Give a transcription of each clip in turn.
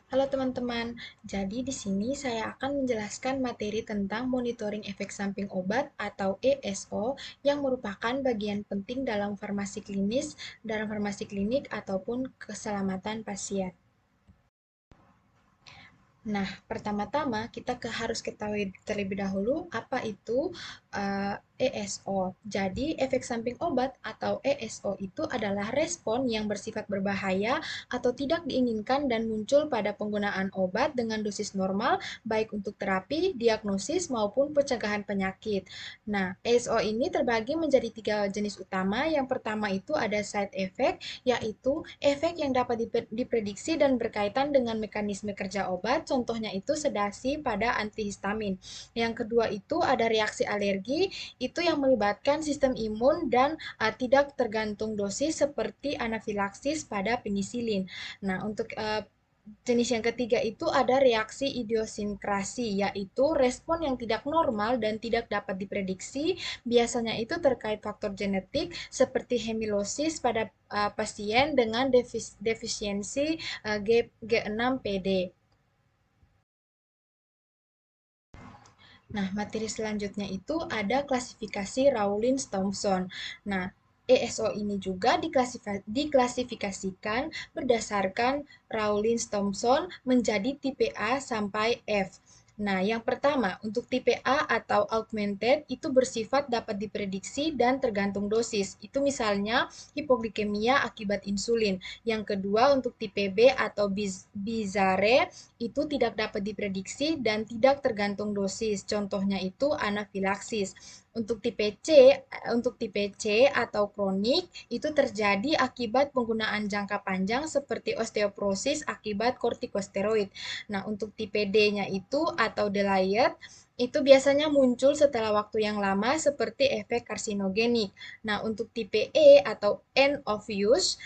Halo teman-teman, jadi di sini saya akan menjelaskan materi tentang monitoring efek samping obat atau ESO yang merupakan bagian penting dalam farmasi klinik ataupun keselamatan pasien. Nah, pertama-tama kita harus ketahui terlebih dahulu apa itu ESO. Jadi, efek samping obat atau ESO itu adalah respon yang bersifat berbahaya atau tidak diinginkan dan muncul pada penggunaan obat dengan dosis normal, baik untuk terapi, diagnosis, maupun pencegahan penyakit. Nah, ESO ini terbagi menjadi tiga jenis utama. Yang pertama itu ada side effect, yaitu efek yang dapat diprediksi dan berkaitan dengan mekanisme kerja obat, contohnya itu sedasi pada antihistamin. Yang kedua itu ada reaksi alergi, itu yang melibatkan sistem imun dan tidak tergantung dosis seperti anafilaksis pada penisilin. Nah, untuk jenis yang ketiga itu ada reaksi idiosinkrasi, yaitu respon yang tidak normal dan tidak dapat diprediksi. Biasanya itu terkait faktor genetik seperti hemilosis pada pasien dengan defisiensi G6PD. Nah, materi selanjutnya itu ada klasifikasi Rawlins-Thomson. Nah, ESO ini juga diklasifikasikan berdasarkan Rawlins-Thomson menjadi tipe A sampai F. Nah, yang pertama, untuk tipe A atau augmented itu bersifat dapat diprediksi dan tergantung dosis. Itu misalnya hipoglikemia akibat insulin. Yang kedua, untuk tipe B atau bizarre itu tidak dapat diprediksi dan tidak tergantung dosis. Contohnya itu anafilaksis. Untuk tipe C atau kronik itu terjadi akibat penggunaan jangka panjang seperti osteoporosis akibat kortikosteroid. Nah, untuk tipe D-nya itu atau delayed itu biasanya muncul setelah waktu yang lama seperti efek karsinogenik. Nah, untuk tipe E atau end of use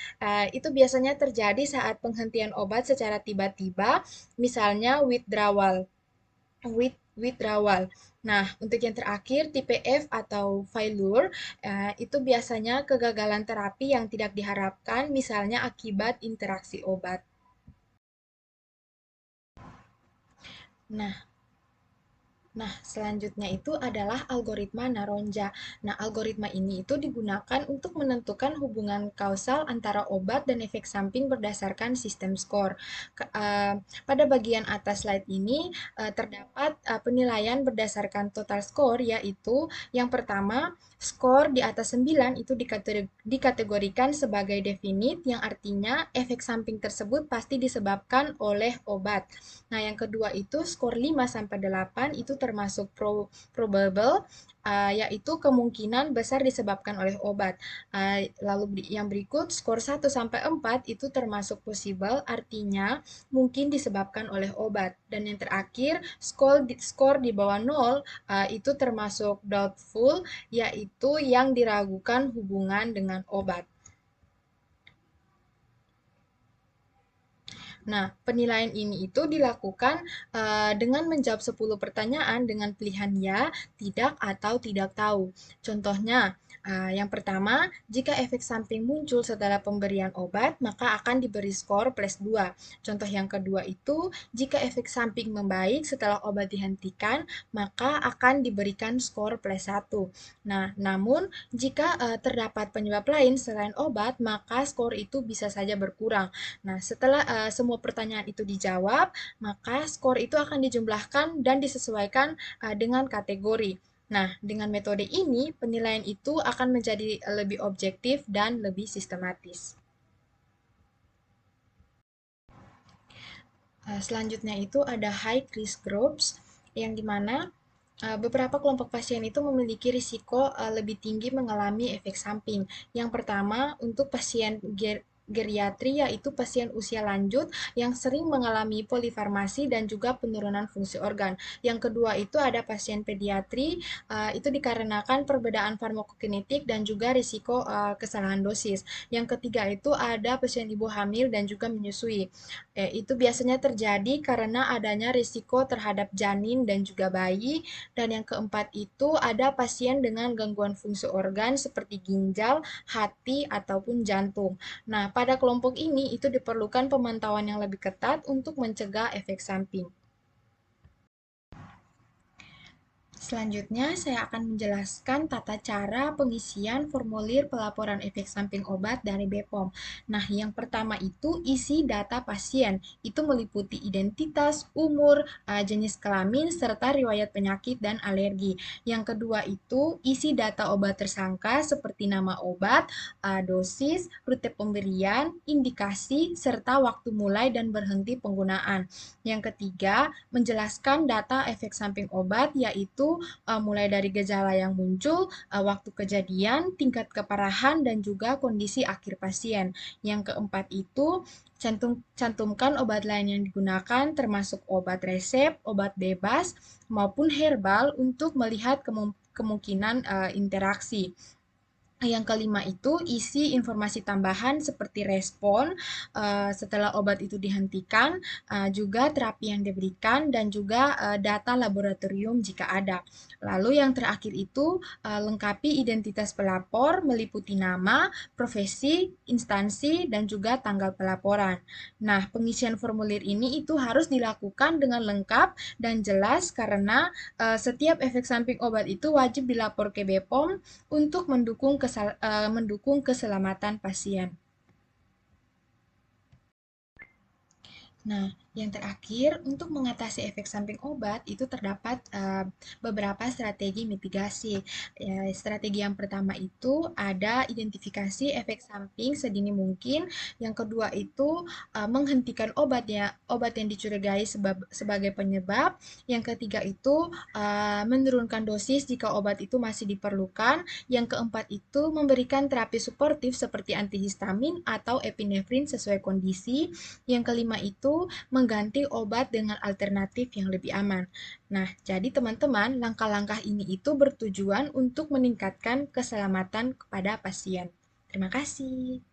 itu biasanya terjadi saat penghentian obat secara tiba-tiba, misalnya withdrawal. Nah, untuk yang terakhir tipe F atau failure itu biasanya kegagalan terapi yang tidak diharapkan, misalnya akibat interaksi obat. Nah, selanjutnya itu adalah algoritma Naronja. Nah, algoritma ini itu digunakan untuk menentukan hubungan kausal antara obat dan efek samping berdasarkan sistem skor. Pada bagian atas slide ini terdapat penilaian berdasarkan total skor, yaitu yang pertama, skor di atas 9 itu dikategorikan sebagai definite, yang artinya efek samping tersebut pasti disebabkan oleh obat. Nah, yang kedua itu skor 5 sampai 8 itu termasuk probable, yaitu kemungkinan besar disebabkan oleh obat. Lalu yang berikut skor 1 sampai 4 itu termasuk possible, artinya mungkin disebabkan oleh obat. Dan yang terakhir skor di bawah 0 itu termasuk doubtful, yaitu yang diragukan hubungan dengan obat. Nah, penilaian ini itu dilakukan dengan menjawab 10 pertanyaan dengan pilihan ya, tidak, atau tidak tahu. Contohnya, yang pertama, jika efek samping muncul setelah pemberian obat, maka akan diberi skor plus 2. Contoh yang kedua itu, jika efek samping membaik setelah obat dihentikan, maka akan diberikan skor plus 1. Nah, namun jika terdapat penyebab lain selain obat, maka skor itu bisa saja berkurang. Nah, setelah semua pertanyaan itu dijawab, maka skor itu akan dijumlahkan dan disesuaikan dengan kategori. Nah, dengan metode ini, penilaian itu akan menjadi lebih objektif dan lebih sistematis. Selanjutnya itu ada high risk groups, yang dimana beberapa kelompok pasien itu memiliki risiko lebih tinggi mengalami efek samping. Yang pertama, untuk pasien geriatri, yaitu pasien usia lanjut yang sering mengalami polifarmasi dan juga penurunan fungsi organ. Yang kedua itu ada pasien pediatri, itu dikarenakan perbedaan farmakokinetik dan juga risiko kesalahan dosis. Yang ketiga itu ada pasien ibu hamil dan juga menyusui. Itu biasanya terjadi karena adanya risiko terhadap janin dan juga bayi. Dan yang keempat itu ada pasien dengan gangguan fungsi organ seperti ginjal, hati, ataupun jantung. Nah, pada kelompok ini itu diperlukan pemantauan yang lebih ketat untuk mencegah efek samping. Selanjutnya, saya akan menjelaskan tata cara pengisian formulir pelaporan efek samping obat dari BPOM. Nah, yang pertama itu isi data pasien. Itu meliputi identitas, umur, jenis kelamin, serta riwayat penyakit dan alergi. Yang kedua itu isi data obat tersangka seperti nama obat, dosis, rute pemberian, indikasi, serta waktu mulai dan berhenti penggunaan. Yang ketiga, menjelaskan data efek samping obat yaitu mulai dari gejala yang muncul, waktu kejadian, tingkat keparahan, dan juga kondisi akhir pasien. Yang keempat itu cantumkan obat lain yang digunakan termasuk obat resep, obat bebas, maupun herbal untuk melihat kemungkinan interaksi. Yang kelima itu isi informasi tambahan seperti respon setelah obat itu dihentikan, juga terapi yang diberikan, dan juga data laboratorium jika ada. Lalu yang terakhir itu lengkapi identitas pelapor meliputi nama, profesi, instansi, dan juga tanggal pelaporan. Nah, pengisian formulir ini itu harus dilakukan dengan lengkap dan jelas karena setiap efek samping obat itu wajib dilapor ke BPOM untuk mendukung keselamatan pasien. Nah, yang terakhir, untuk mengatasi efek samping obat itu terdapat beberapa strategi mitigasi. Strategi yang pertama itu ada identifikasi efek samping sedini mungkin. Yang kedua itu menghentikan obat yang dicurigai sebagai penyebab. Yang ketiga itu menurunkan dosis jika obat itu masih diperlukan. Yang keempat itu memberikan terapi suportif seperti antihistamin atau epinefrin sesuai kondisi. Yang kelima itu mengganti obat dengan alternatif yang lebih aman. Nah, jadi teman-teman, langkah-langkah ini itu bertujuan untuk meningkatkan keselamatan kepada pasien. Terima kasih.